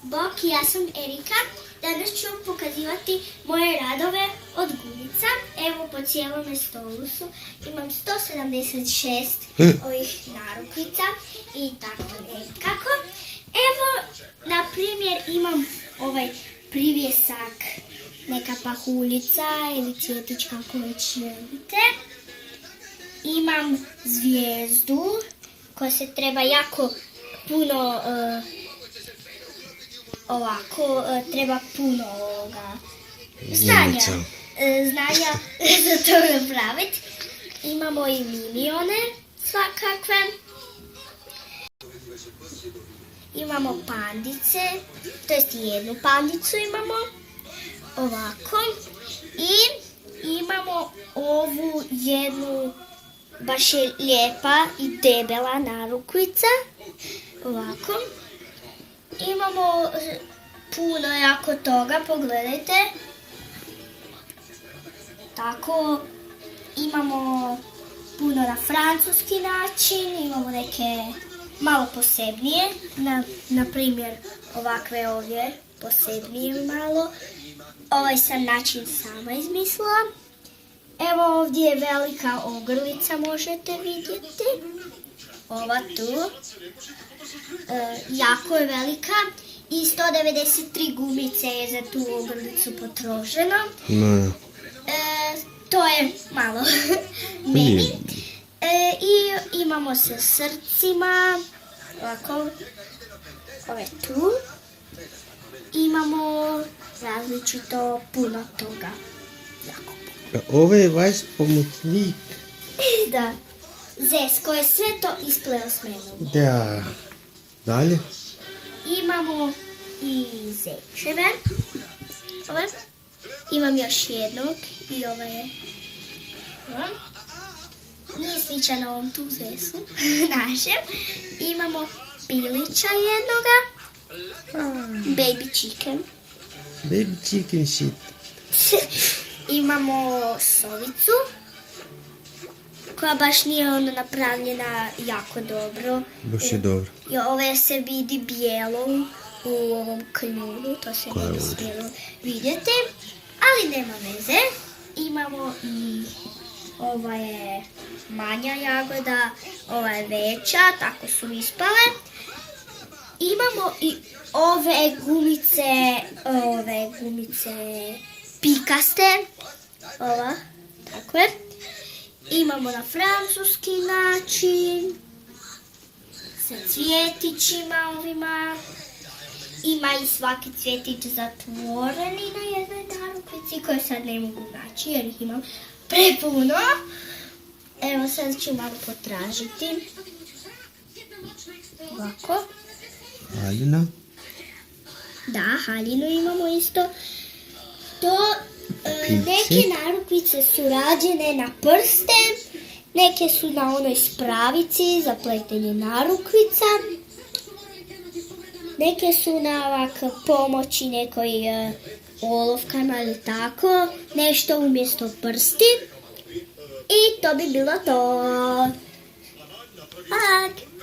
Bok, ja sam Erika. Danas ću vam pokazivati moje radove od gumica. Evo po cijelome stolu su. Imam 176 ovih narukvica i tako nekako. Evo, na primjer, imam ovaj privjesak, neka pahuljica ili cvjetić kako već želite. Imam zvijezdu koja se treba jako puno treba puno znanja za to napraviti. Imamo i minione svakakve. Imamo pandice, to jest jednu pandicu imamo, ovako. I imamo ovu jednu, baš je lijepa i debela narukvica, ovako. Imamo puno jako toga, pogledajte. Tako, imamo puno na francuski način, imamo neke malo posebnije, na primjer ovakve ovdje, posebnije malo. Ovaj sam način sama izmislila. Evo ovdje je velika ogrlica, možete vidjeti. Ova tu. Jako je velika i 193 gumice je za tu ogrlicu potrošeno. To je malo meni. I imamo sa srcima, ovako, ove tu. Imamo različito puno toga. Jako puno. Ovo je vaš pomoćnik. Da. Zesko je sve to ispleo s menom. Da. Dalje? Imamo i zečeve. Ove. Imam još jednog i ove je. Nije sličan na ovom tu zesu našem. Imamo pilića jednoga. Baby chicken. Baby chicken shit. Imamo sovicu koja baš nije napravljena jako dobro. Baš je dobro. I ove se vidi bijelo u ovom kljunu, to se ne bi smjelo vidjeti, ali nema veze. Imamo i ova je manja jagoda, ova je veća, tako su ispale. Imamo i ove gumice pikaste, ova, tako je. Imamo na francuski način, sa cvjetićima ovima. Ima i svaki cvjetić zatvoreni na jednoj narukvici koje sad ne mogu naći jer ih imam prepuno. Evo sad ću malo potražiti. Ovako. Haljina. Da, haljinu imamo isto. Neke narukvice su rađene na prste, neke su na onoj spravici za pletenje narukvica, neke su na ovak pomoći nekoj olovkama ili tako, nešto umjesto prsti. I to bi bilo to.